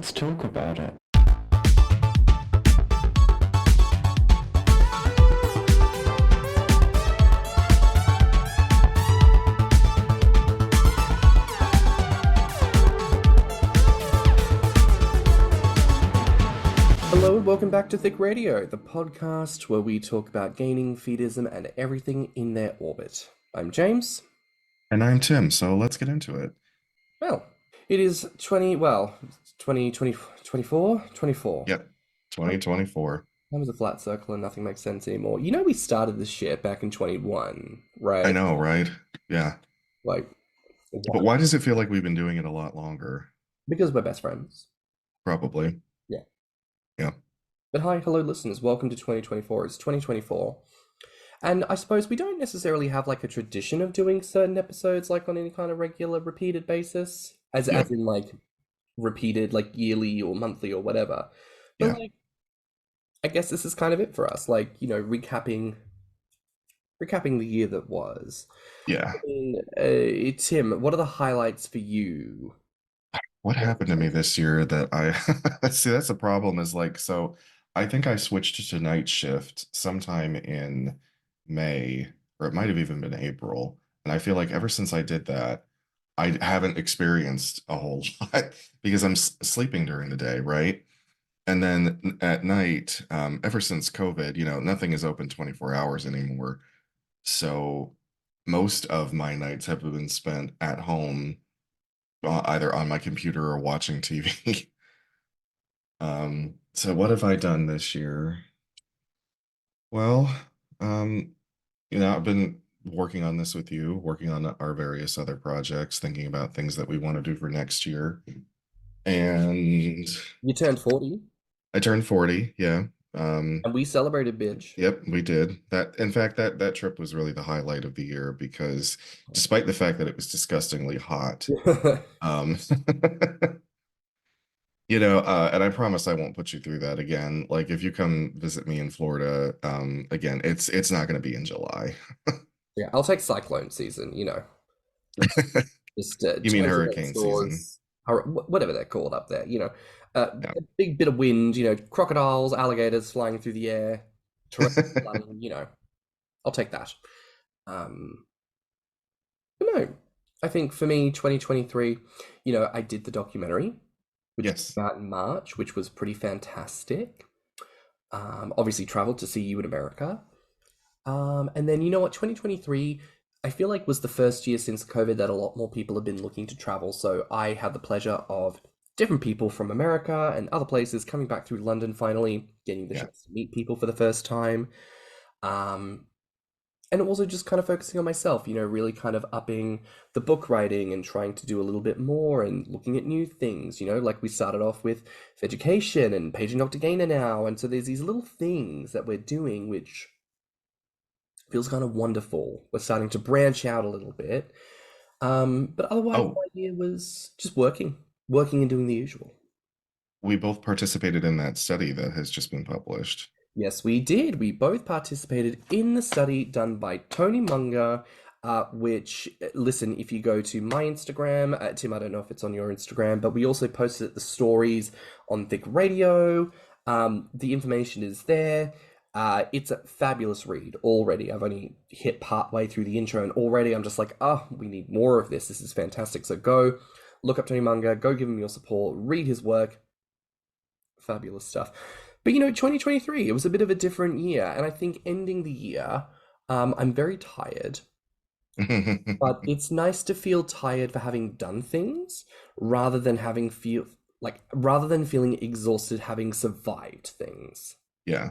let's talk about it. Hello and welcome back to Thicc Radio, the podcast where we talk about gaming, feedism, and everything in their orbit. I'm James. And I'm Tim, so let's get into it. Well, it is 2024? Yep, 2024. That was a flat circle and nothing makes sense anymore. You know we started this shit back in 21, right? I know, right? Yeah. Like, But why does it feel like we've been doing it a lot longer? because we're best friends. Probably. Yeah. Yeah. But hi, hello listeners, welcome to 2024. It's 2024. And I suppose we don't necessarily have like a tradition of doing certain episodes like on any kind of regular repeated basis, as in like repeated like yearly or monthly or whatever. But like, I guess this is kind of it for us, like, you know, recapping the year that was. Yeah. I mean, Tim, what are the highlights for you? What happened to me this year that I see? That's the problem. Is like, so I think I switched to night shift sometime in May, or it might have even been April. And I feel like ever since I did that, I haven't experienced a whole lot because I'm sleeping during the day, right? And then at night, ever since COVID, you know, nothing is open 24 hours anymore. So most of my nights have been spent at home, either on my computer or watching TV. So what have I done this year? Well, you know, I've been working on this with you, working on our various other projects, thinking about things that we want to do for next year. And You turned 40. I turned 40, yeah. And we celebrated, bitch. Yep, we did. That, in fact, that trip was really the highlight of the year because despite the fact that it was disgustingly hot, you know, and I promise I won't put you through that again. Like if you come visit me in Florida, again, it's not going to be in July. Yeah, I'll take cyclone season, you know. Just You mean 20 hurricane stores, season? whatever they're called up there, you know. Yeah. A big bit of wind, you know, crocodiles, alligators flying through the air, flooding, you know. I'll take that. But no, I think for me, 2023, you know, I did the documentary, which Yes. came out in March, which was pretty fantastic. Obviously traveled to see you in America. And then, you know what, 2023, I feel like was the first year since COVID that a lot more people have been looking to travel. So I had the pleasure of different people from America and other places coming back through London finally, getting the chance to meet people for the first time. And also just kind of focusing on myself, you know, really kind of upping the book writing and trying to do a little bit more and looking at new things, you know, like we started off with education and paging Dr. Gaynor now. And so there's these little things that we're doing, which feels kind of wonderful. We're starting to branch out a little bit. But otherwise, my year was just working and doing the usual. We both participated in that study that has just been published. Yes, we did. We both participated in the study done by Tony Munger, which, listen, if you go to my Instagram, Tim, I don't know if it's on your Instagram, but we also posted the stories on Thicc Radio. The information is there. It's a fabulous read already. I've only hit partway through the intro and already I'm just like, oh, we need more of this. This is fantastic. So go look up Tony Munger, go give him your support, read his work. Fabulous stuff. But, you know, 2023, it was a bit of a different year. And I think ending the year, I'm very tired. But it's nice to feel tired for having done things rather than feeling exhausted having survived things. Yeah.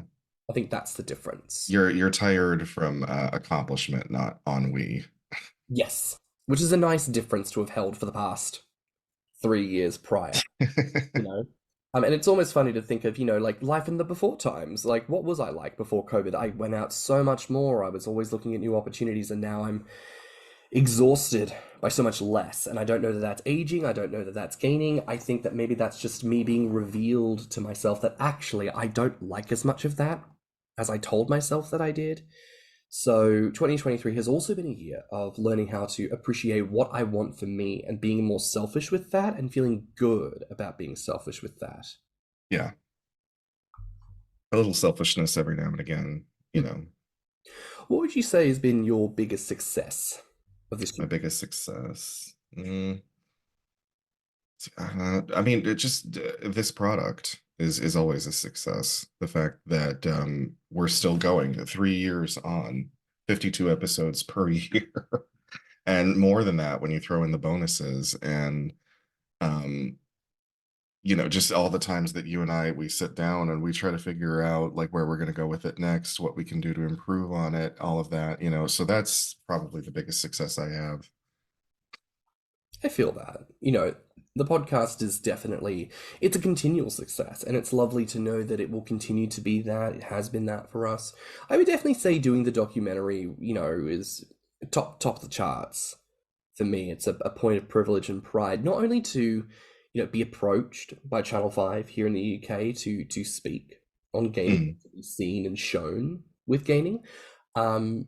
I think that's the difference. You're tired from accomplishment, not ennui. Yes, which is a nice difference to have held for the past 3 years prior, you know? And it's almost funny to think of, you know, like life in the before times. Like, what was I like before COVID? I went out so much more. I was always looking at new opportunities, and now I'm exhausted by so much less. And I don't know that that's aging. I don't know that that's gaining. I think that maybe that's just me being revealed to myself that actually I don't like as much of that as I told myself that I did. So 2023 has also been a year of learning how to appreciate what I want for me and being more selfish with that and feeling good about being selfish with that. Yeah, a little selfishness every now and again, you Hmm. know. What would you say has been your biggest success of this My year? biggest success. I mean, it just this product is always a success. The fact that we're still going 3 years on, 52 episodes per year, and more than that when you throw in the bonuses and um, just all the times that you and we sit down and we try to figure out like where we're going to go with it next, what we can do to improve on it, all of that. So that's probably the biggest success I have. I feel that. The podcast is definitely it's a continual success and it's lovely to know that it will continue to be that. It has been that for us. I would definitely say doing the documentary, is top of the charts for me. It's a point of privilege and pride, not only to, be approached by Channel 5 here in the UK to speak on gaming, Mm, to be seen and shown with gaming. Um,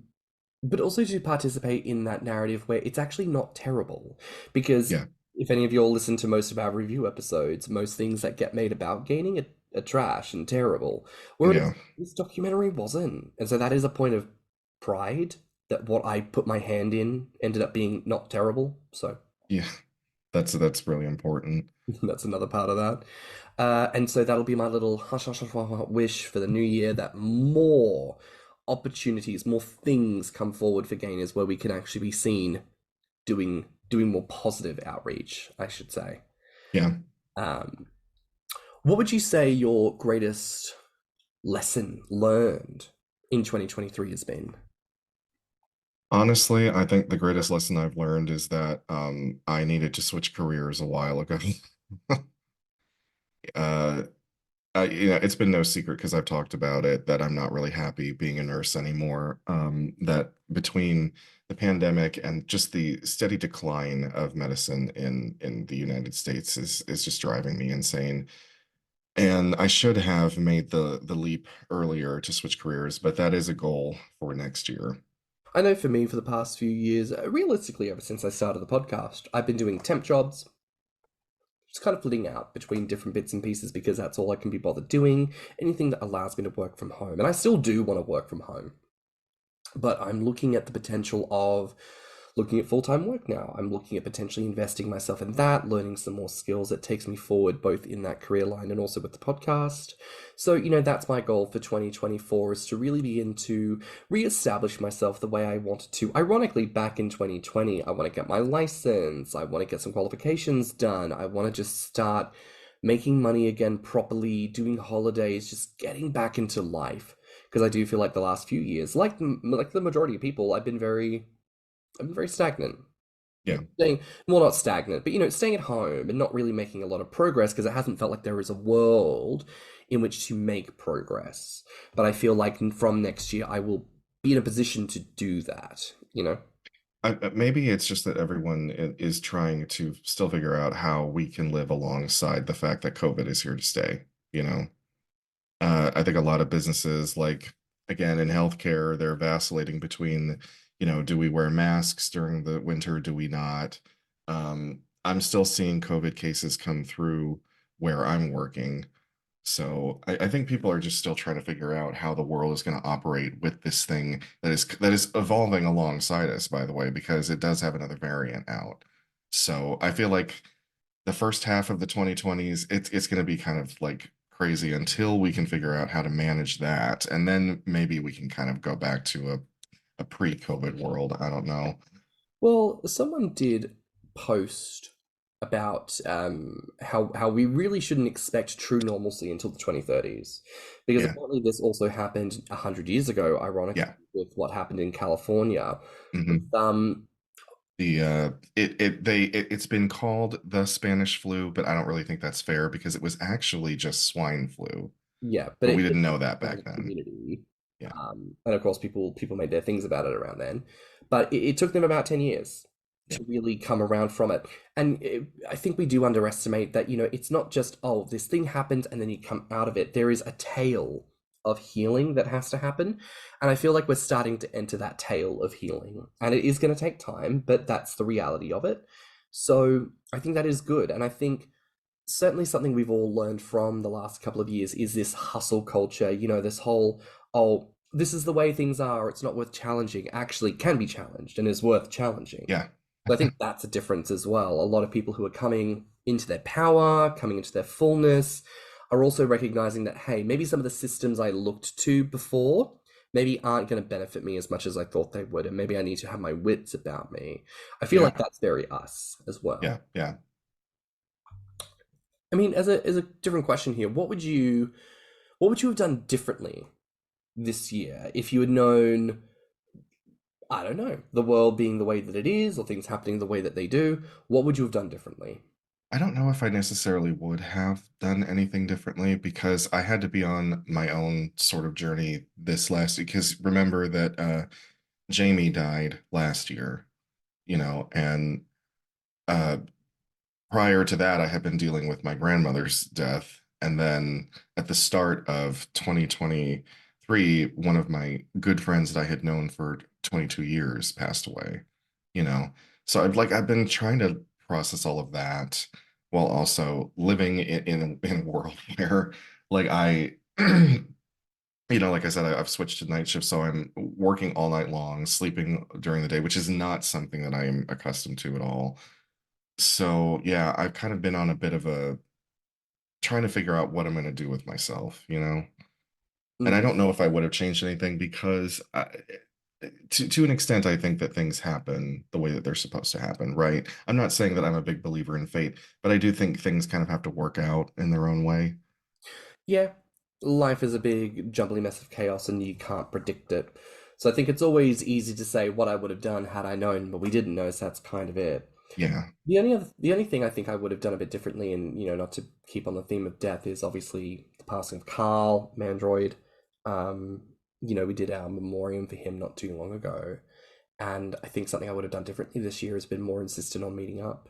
but also to participate in that narrative where it's actually not terrible. Because yeah, if any of you all listen to most of our review episodes, most things that get made about gaming are trash and terrible. Whereas yeah, this documentary wasn't. And so that is a point of pride that what I put my hand in ended up being not terrible. So yeah. That's really important. that's another part of that. And so that'll be my little hush, hush, hush, hush, hush wish for the new year that more opportunities, more things come forward for gainers where we can actually be seen doing more positive outreach, I should say. Yeah. Um, what would you say your greatest lesson learned in 2023 has been? Honestly, I think the greatest lesson I've learned is that I needed to switch careers a while ago. uh, it's been no secret because I've talked about it that I'm not really happy being a nurse anymore. That between the pandemic and just the steady decline of medicine in the United States is just driving me insane. And I should have made the leap earlier to switch careers, but that is a goal for next year. I know for me, for the past few years, realistically, ever since I started the podcast, I've been doing temp jobs, just kind of flitting out between different bits and pieces because that's all I can be bothered doing. Anything that allows me to work from home. And I still do want to work from home. But I'm looking at the potential of looking at full-time work now. I'm looking at potentially investing myself in that, learning some more skills that takes me forward both in that career line and also with the podcast. So, that's my goal for 2024 is to really begin to reestablish myself the way I wanted to. Ironically, back in 2020, I want to get my license, I want to get some qualifications done, I want to just start making money again properly, doing holidays, just getting back into life because I do feel like the last few years, like the majority of people, I've been very stagnant. Yeah. Staying, well, not stagnant, but staying at home and not really making a lot of progress because it hasn't felt like there is a world in which to make progress. But I feel like from next year, I will be in a position to do that. Maybe it's just that everyone is trying to still figure out how we can live alongside the fact that COVID is here to stay, you know? I think a lot of businesses, like again in healthcare, they're vacillating between, do we wear masks during the winter? Do we not? I'm still seeing COVID cases come through where I'm working. So I think people are just still trying to figure out how the world is going to operate with this thing that is evolving alongside us, by the way, because it does have another variant out. So I feel like the first half of the 2020s, it's going to be kind of like crazy until we can figure out how to manage that, and then maybe we can kind of go back to a pre-COVID world. I don't know. Well, someone did post about how we really shouldn't expect true normalcy until the 2030s, because Yeah, apparently this also happened 100 years ago, ironically, yeah. with what happened in California. With, hmm it's been called the Spanish flu, but I don't really think that's fair because it was actually just swine flu, yeah, but but we it didn't hit know that around back the then. community, Yeah, and of course people made their things about it around then, but it took them about 10 years yeah, to really come around from it. And I think we do underestimate that, it's not just, oh, this thing happened and then you come out of it. There is a tail of healing that has to happen. And I feel like we're starting to enter that tale of healing. And it is going to take time, but that's the reality of it. So I think that is good. And I think certainly something we've all learned from the last couple of years is this hustle culture, this whole, oh, this is the way things are, it's not worth challenging, actually can be challenged and is worth challenging. Yeah. So I think that's a difference as well. A lot of people who are coming into their power, coming into their fullness, are also recognizing that, hey, maybe some of the systems I looked to before maybe aren't going to benefit me as much as I thought they would, and maybe I need to have my wits about me. I feel Yeah. like that's very us as well. Yeah. Yeah. I mean, as a different question here, what would you have done differently this year if you had known, I don't know, the world being the way that it is or things happening the way that they do? What would you have done differently? I don't know if I necessarily would have done anything differently because I had to be on my own sort of journey this last, because remember that Jamie died last year, and uh, prior to that, I had been dealing with my grandmother's death. And then at the start of 2023, one of my good friends that I had known for 22 years passed away, you know. So I've been trying to process all of that while also living in a world where like I like I said, I've switched to night shift, so I'm working all night long, sleeping during the day, which is not something that I'm accustomed to at all. So yeah, I've kind of been on a bit of a trying to figure out what I'm going to do with myself. And I Mm. don't know if I would have changed anything because to an extent, I think that things happen the way that they're supposed to happen, right? I'm not saying that I'm a big believer in fate, but I do think things kind of have to work out in their own way. Yeah, life is a big jumbly mess of chaos and you can't predict it. So I think it's always easy to say what I would have done had I known, but we didn't know, so that's kind of it. Yeah, The only thing I think I would have done a bit differently, and not to keep on the theme of death, is obviously the passing of Carl, Mandroid. Um, we did our memoriam for him not too long ago, and I think something I would have done differently this year has been more insistent on meeting up.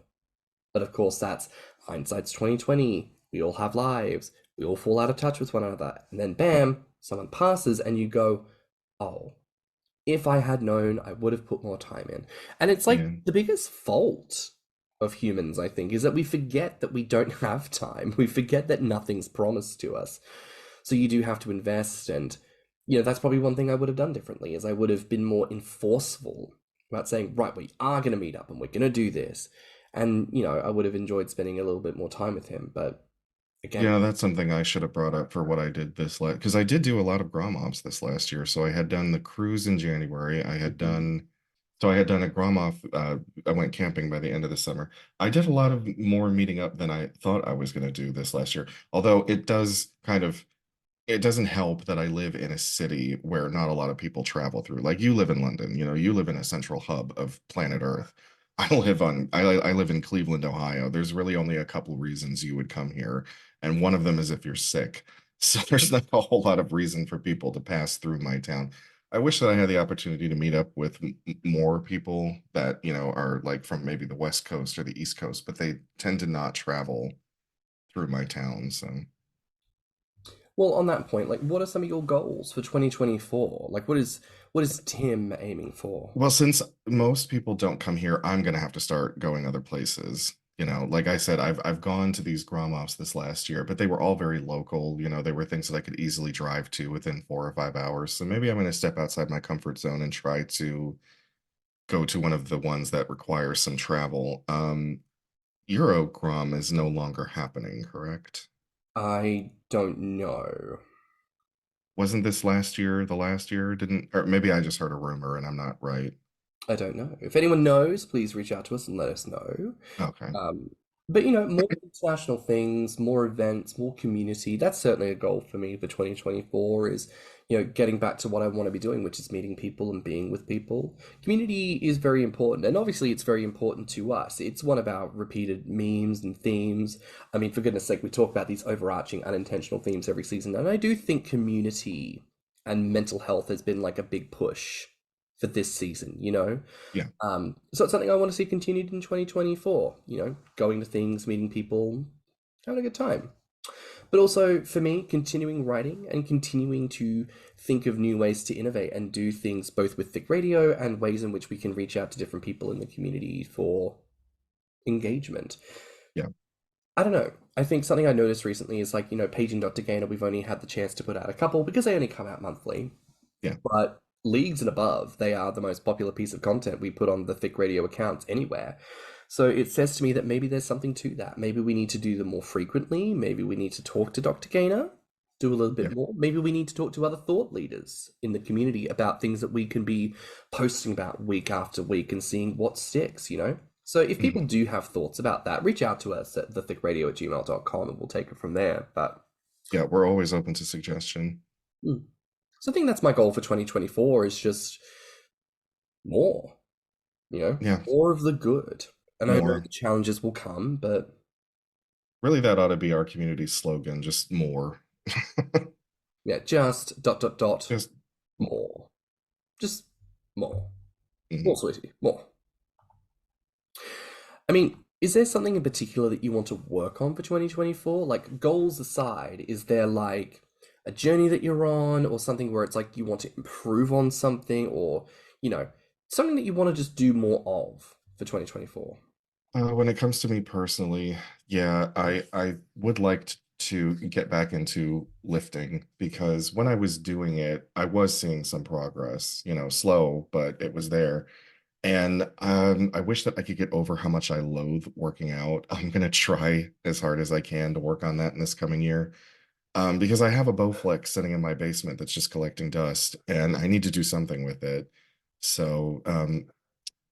But of course, that's hindsight's 2020. We all have lives. We all fall out of touch with one another, and then bam, someone passes, and you go, "Oh, if I had known, I would have put more time in." And it's like yeah. the biggest fault of humans, I think, is that we forget that we don't have time. We forget that nothing's promised to us. So you do have to invest, and that's probably one thing I would have done differently, is I would have been more enforceful about saying, right, we are going to meet up and we're going to do this. And I would have enjoyed spending a little bit more time with him, but again. Yeah, that's something I should have brought up for what I did this last, because I did do a lot of Gromops this last year. So I had done the cruise in January. Mhm. I had done a Gromop. I went camping by the end of the summer. I did a lot of more meeting up than I thought I was going to do this last year. Although it doesn't help that I live in a city where not a lot of people travel through. Like you live in London, you live in a central hub of planet Earth. I live in Cleveland, Ohio. There's really only a couple reasons you would come here, and one of them is if you're sick. So there's not a whole lot of reason for people to pass through my town. I wish that I had the opportunity to meet up with more people that, are like from maybe the West Coast or the East Coast, but they tend to not travel through my town. So Well, on that point, like, what are some of your goals for 2024? Like, what is Tim aiming for? well, since most people don't come here, I'm gonna have to start going other places. Like I said, I've gone to these Gromops this last year, but they were all very local. They were things that I could easily drive to within 4 or 5 hours. So maybe I'm gonna step outside my comfort zone and try to go to one of the ones that requires some travel. Eurogrom is no longer happening, correct? I don't know. Wasn't this last year, the last year? Didn't, or maybe I just heard a rumor and I'm not right. I don't know. If anyone knows, please reach out to us and let us know. Okay. Um, but more international things, more events, more community. That's certainly a goal for me for 2024 is, getting back to what I want to be doing, which is meeting people and being with people. Community is very important, and obviously it's very important to us. It's one of our repeated memes and themes. I mean, for goodness sake, we talk about these overarching unintentional themes every season, and I do think community and mental health has been like a big push for this season. Yeah. So it's something I want to see continued in 2024, going to things, meeting people, having a good time. But also for me, continuing writing and continuing to think of new ways to innovate and do things both with Thicc Radio and ways in which we can reach out to different people in the community for engagement. Yeah. I don't know. I think something I noticed recently is like, Page and Dr. Gainer, we've only had the chance to put out a couple because they only come out monthly. Yeah. But leagues and above, they are the most popular piece of content we put on the Thicc Radio accounts anywhere. So it says to me that maybe there's something to that. Maybe we need to do them more frequently. Maybe we need to talk to Dr. Gainer, do a little bit more. Maybe we need to talk to other thought leaders in the community about things that we can be posting about week after week and seeing what sticks, So if people do have thoughts about that, reach out to us at thiccradio@gmail.com and we'll take it from there. But yeah, we're always open to suggestion. So I think that's my goal for 2024 is just more, more of the good. And I know the challenges will come, but really that ought to be our community slogan, just more. Yeah, just ... just more. Just more. More, sweetie, more. I mean, is there something in particular that you want to work on for 2024? Like, goals aside, is there like a journey that you're on or something where it's like you want to improve on something or, something that you want to just do more of for 2024? When it comes to me personally, yeah, I would like to get back into lifting because when I was doing it, I was seeing some progress, slow, but it was there. And I wish that I could get over how much I loathe working out. I'm gonna try as hard as I can to work on that in this coming year. Because I have a Bowflex sitting in my basement that's just collecting dust, and I need to do something with it. So,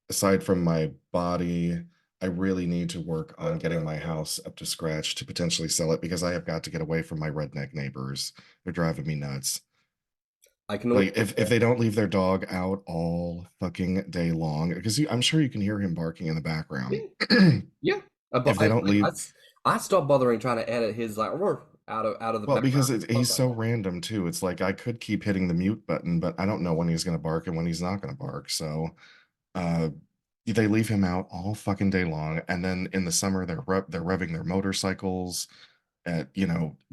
aside from my body, I really need to work on getting my house up to scratch to potentially sell it because I have got to get away from my redneck neighbors. They're driving me nuts. I can Like if they don't leave their dog out all fucking day long, because I'm sure you can hear him barking in the background. Yeah. If they don't leave, I stopped bothering trying to edit his like out of the well, because background. he's so random too. It's like I could keep hitting the mute button, but I don't know when he's going to bark and when he's not going to bark. So uh, they leave him out all fucking day long, and then in the summer they're revving their motorcycles at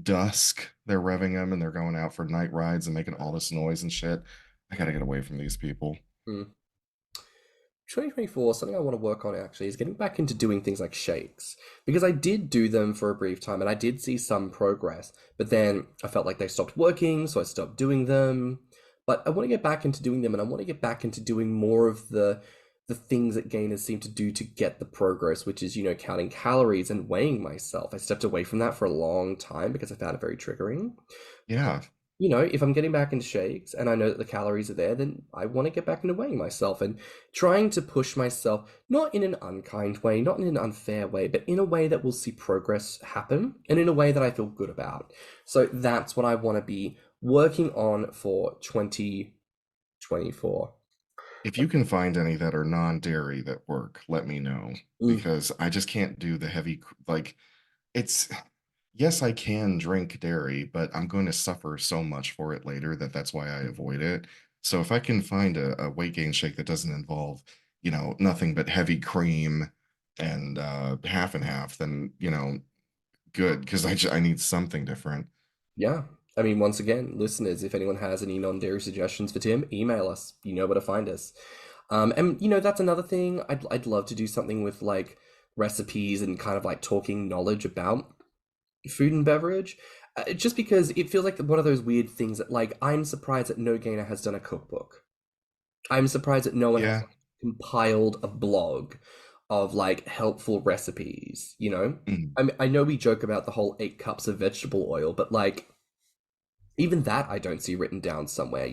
dusk. They're revving them and they're going out for night rides and making all this noise and shit. I gotta get away from these people. 2024, something I want to work on actually is getting back into doing things like shakes because I did do them for a brief time and I did see some progress, but then I felt like they stopped working, so I stopped doing them. But I want to get back into doing them and I want to get back into doing more of the things that gainers seem to do to get the progress, which is, counting calories and weighing myself. I stepped away from that for a long time because I found it very triggering. Yeah. If I'm getting back into shakes and I know that the calories are there, then I want to get back into weighing myself and trying to push myself, not in an unkind way, not in an unfair way, but in a way that will see progress happen and in a way that I feel good about. So that's what I want to be working on for 2024. If you can find any that are non-dairy that work, let me know because I just can't do the heavy, like yes, I can drink dairy, but I'm going to suffer so much for it later that's why I avoid it. So if I can find a weight gain shake that doesn't involve, nothing but heavy cream and half and half, then, good, because I need something different. Yeah. I mean, once again, listeners, if anyone has any non-dairy suggestions for Tim, email us. You know where to find us. And that's another thing. I'd love to do something with like recipes and kind of like talking knowledge about food and beverage, just because it feels like one of those weird things that like I'm surprised that no gainer has done a cookbook. I'm surprised that no one has compiled a blog of like helpful recipes. I know we joke about the whole 8 cups of vegetable oil, but like even that I don't see written down somewhere.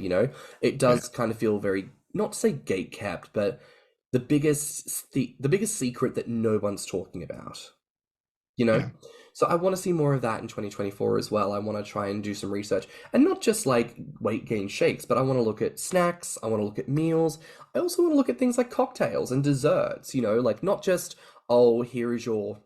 It does kind of feel very, not to say gate kept, but the biggest secret that no one's talking about. So I want to see more of that in 2024 as well. I want to try and do some research and not just like weight gain shakes, but I want to look at snacks. I want to look at meals. I also want to look at things like cocktails and desserts, like not just, oh, here is your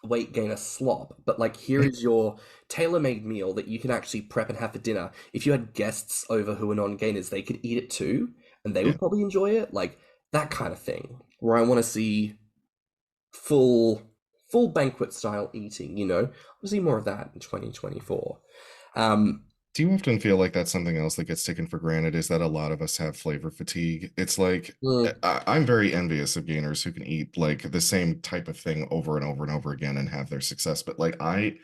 weight gainer slop, but like here is your tailor-made meal that you can actually prep and have for dinner. If you had guests over who are non-gainers, they could eat it too and they would probably enjoy it. Like that kind of thing where I want to see full full banquet style eating, you know. We'll see more of that in 2024. Um, Do you often feel like that's something else that gets taken for granted? Is that a lot of us have flavor fatigue? It's like mm, I'm very envious of gainers who can eat like the same type of thing over and over and over again and have their success. But like I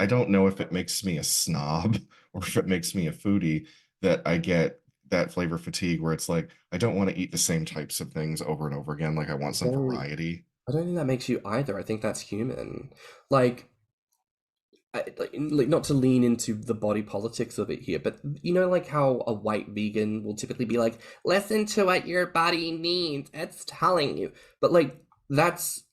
don't know if it makes me a snob or if it makes me a foodie that I get that flavor fatigue where it's like I don't want to eat the same types of things over and over again. Like I want some don't, variety. I don't think that makes you either. I think that's human. Like, like not to lean into the body politics of it here, but you know, like how a white vegan will typically be like, listen to what your body needs, it's telling you. But like, that's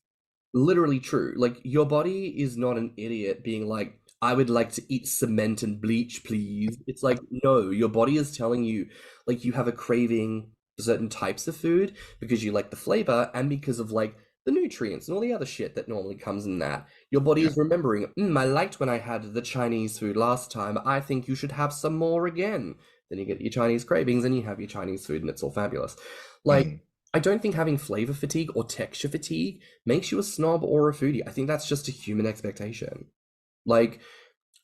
literally true. Like, your body is not an idiot being like, I would like to eat cement and bleach, please. It's like, no, your body is telling you, like, you have a craving for certain types of food because you like the flavor and because of like the nutrients and all the other shit that normally comes in that. Your body Yeah. is remembering, I liked when I had the Chinese food last time. I think you should have some more again. Then you get your Chinese cravings and you have your Chinese food and it's all fabulous. Like, Mhm. I don't think having flavor fatigue or texture fatigue makes you a snob or a foodie. I think that's just a human expectation. Like,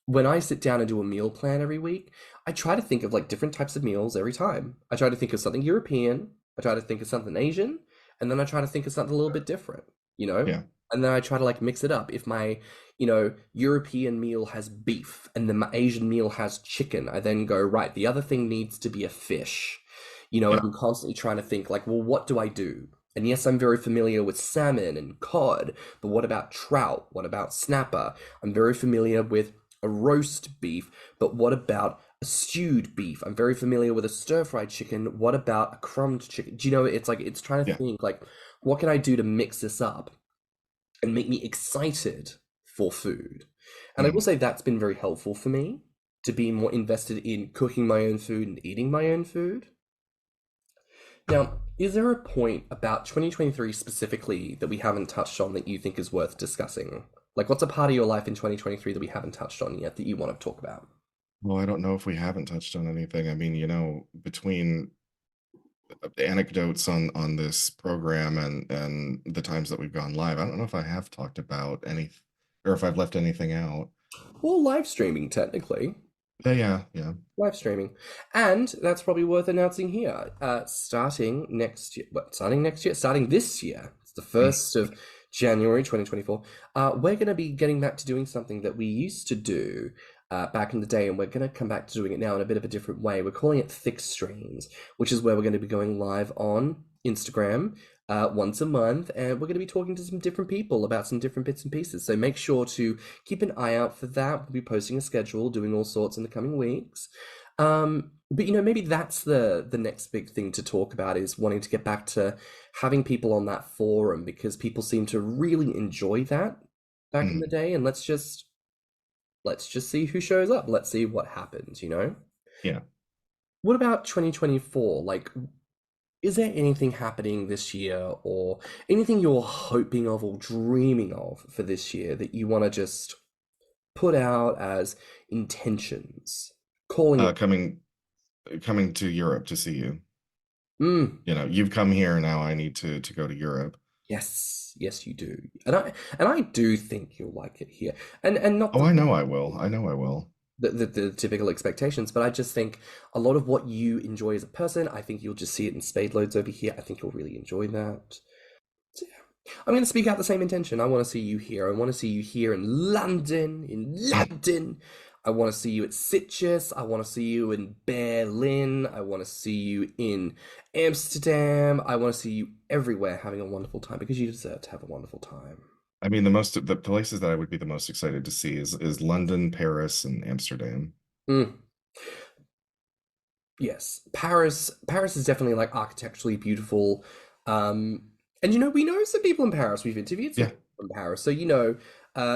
when I sit down and do a meal plan every week, I try to think of like different types of meals every time. I try to think of something European, I try to think of something Asian, and then I try to think of something a little bit different, you know? Yeah. And then I try to like mix it up. If my, European meal has beef and then my Asian meal has chicken, I then go, right, the other thing needs to be a fish, and Yeah. I'm constantly trying to think like, well, what do I do? And yes, I'm very familiar with salmon and cod, but what about trout? What about snapper? I'm very familiar with a roast beef, but what about a stewed beef? I'm very familiar with a stir-fried chicken. What about a crumbed chicken? Do you know, it's like it's trying to Yeah. think like, what can I do to mix this up and make me excited for food? And I will Mhm. say that's been very helpful for me to be more invested in cooking my own food and eating my own food. Now, is there a point about 2023 specifically that we haven't touched on that you think is worth discussing? Like, what's a part of your life in 2023 that we haven't touched on yet that you want to talk about? Well, I don't know if we haven't touched on anything. I mean, between anecdotes on this program and the times that we've gone live, I don't know if I have talked about any or if I've left anything out. Well, live streaming, technically. Yeah, yeah, yeah. Live streaming. And that's probably worth announcing here. Starting next year, starting next year? Starting this year. It's the Mm. 1st of January 2024. We're going to be getting back to doing something that we used to do back in the day, and we're going to come back to doing it now in a bit of a different way. We're calling it Thicc Streams, which is where we're going to be going live on Instagram once a month, and we're going to be talking to some different people about some different bits and pieces. So make sure to keep an eye out for that. We'll be posting a schedule, doing all sorts in the coming weeks. But maybe that's the next big thing to talk about is wanting to get back to having people on that forum because people seem to really enjoy that back in the Mm. day. And let's just see who shows up. Let's see what happens. Yeah. What about 2024? Like, is there anything happening this year or anything you're hoping of or dreaming of for this year that you want to just put out as intentions? Calling Uh, it. coming to Europe to see you. Mm, You've come here, now I need to go to Europe. yes, yes, you do. And I do think you'll like it here. And not Oh, the I know I will. I know I will. the typical expectations, but I just think a lot of what you enjoy as a person, I think you'll just see it in spade loads over here. I think you'll really enjoy that. So, yeah. I'm going to speak out the same intention. I want to see you here. I want to see you here in London, I want to see you at Sitges. I want to see you in Berlin. I want to see you in Amsterdam. I want to see you everywhere having a wonderful time because you deserve to have a wonderful time. I mean, the places that I would be the most excited to see is London, Paris, and Amsterdam. Mm, yes, Paris is definitely like architecturally beautiful. And we know some people in Paris. We've interviewed some Yeah. people from Paris. So,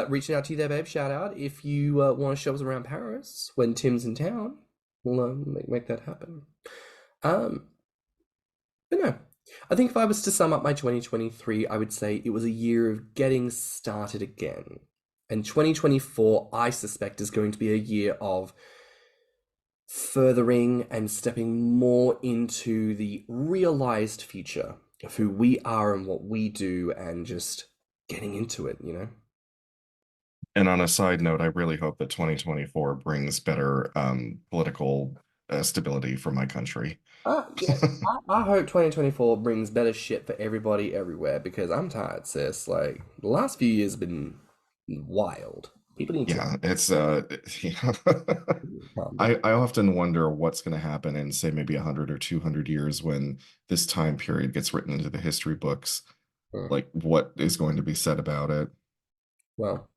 reaching out to you there, babe. Shout out if you want to show us around Paris when Tim's in town. We'll make that happen. Um, but no, I think if I was to sum up my 2023, I would say it was a year of getting started again. And 2024, I suspect, is going to be a year of furthering and stepping more into the realized future of who we are and what we do and just getting into it. And on a side note, I really hope that 2024 brings better political stability for my country. Yeah, I hope 2024 brings better shit for everybody everywhere because I'm tired, sis. Like, the last few years have been wild. People need to Yeah, it's yeah. calm down. I often wonder what's going to happen in, say, maybe 100 or 200 years when this time period gets written into the history books. Mm. Like, what is going to be said about it? Well,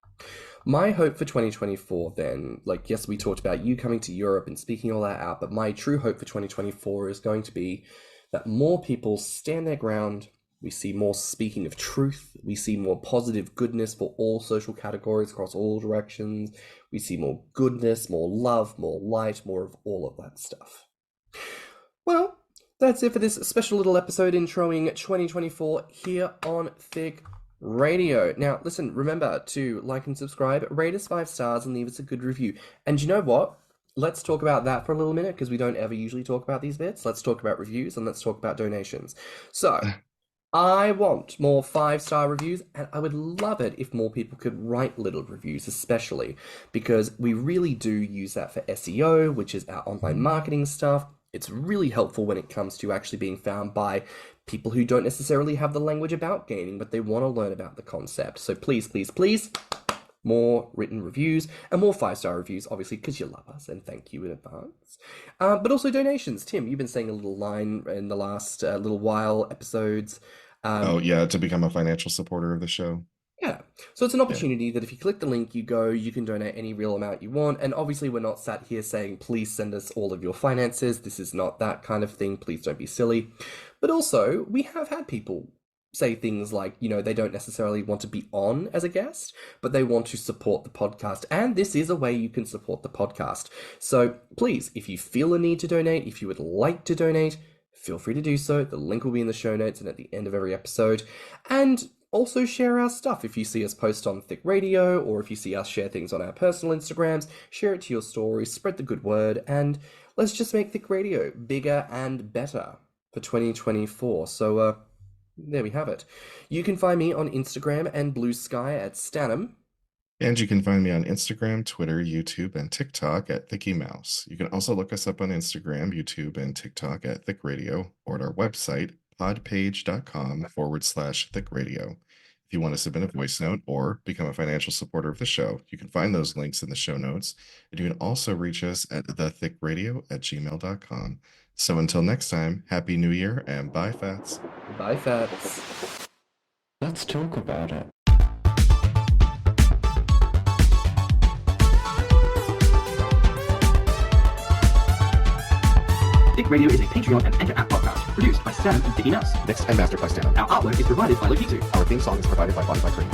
my hope for 2024 then, like, yes, we talked about you coming to Europe and speaking all that out, but my true hope for 2024 is going to be that more people stand their ground. We see more speaking of truth. We see more positive goodness for all social categories across all directions. We see more goodness, more love, more light, more of all of that stuff. Well, that's it for this special little episode introing 2024 here on Thicc Radio. Now, listen, remember to like and subscribe, rate us 5 stars, and leave us a good review. And you know what? Let's talk about that for a little minute because we don't ever usually talk about these bits. Let's talk about reviews and let's talk about donations. So, I want more 5-star reviews, and I would love it if more people could write little reviews, especially because we really do use that for SEO, which is our online marketing stuff. It's really helpful when it comes to actually being found by people who don't necessarily have the language about gaming, but they want to learn about the concept. So please, please, please, more written reviews and more 5-star reviews, obviously, because you love us, and thank you in advance. But also donations. Tim, you've been saying a little line in the last little while episodes. Oh, yeah, to become a financial supporter of the show. Yeah. So it's an opportunity that if you click the link, you can donate any real amount you want. And obviously, we're not sat here saying, please send us all of your finances. This is not that kind of thing. Please don't be silly. But also, we have had people say things like, they don't necessarily want to be on as a guest, but they want to support the podcast. And this is a way you can support the podcast. So please, if you feel a need to donate, if you would like to donate, feel free to do so. The link will be in the show notes and at the end of every episode. And also share our stuff. If you see us post on Thicc Radio, or if you see us share things on our personal Instagrams, share it to your stories, spread the good word, and let's just make Thicc Radio bigger and better for 2024. So, there we have it. You can find me on Instagram and BlueSky at stannnum. And you can find me on Instagram, Twitter, YouTube, and TikTok at ThickyMouse. You can also look us up on Instagram, YouTube, and TikTok at Thicc Radio, or at our website, podpage.com/Thicc Radio. If you want to submit a voice note or become a financial supporter of the show, you can find those links in the show notes. And you can also reach us at thethiccradio@gmail.com. So until next time, Happy New Year and bye, Fats. Bye, Fats. Let's talk about it. Thicc Radio is a Patreon and Anchor app podcast produced by Stannnum and Thicky Mouse. Mixed and mastered by stannnum. Our artwork is provided by Lokitu. Our theme song is provided by Spotify Cream.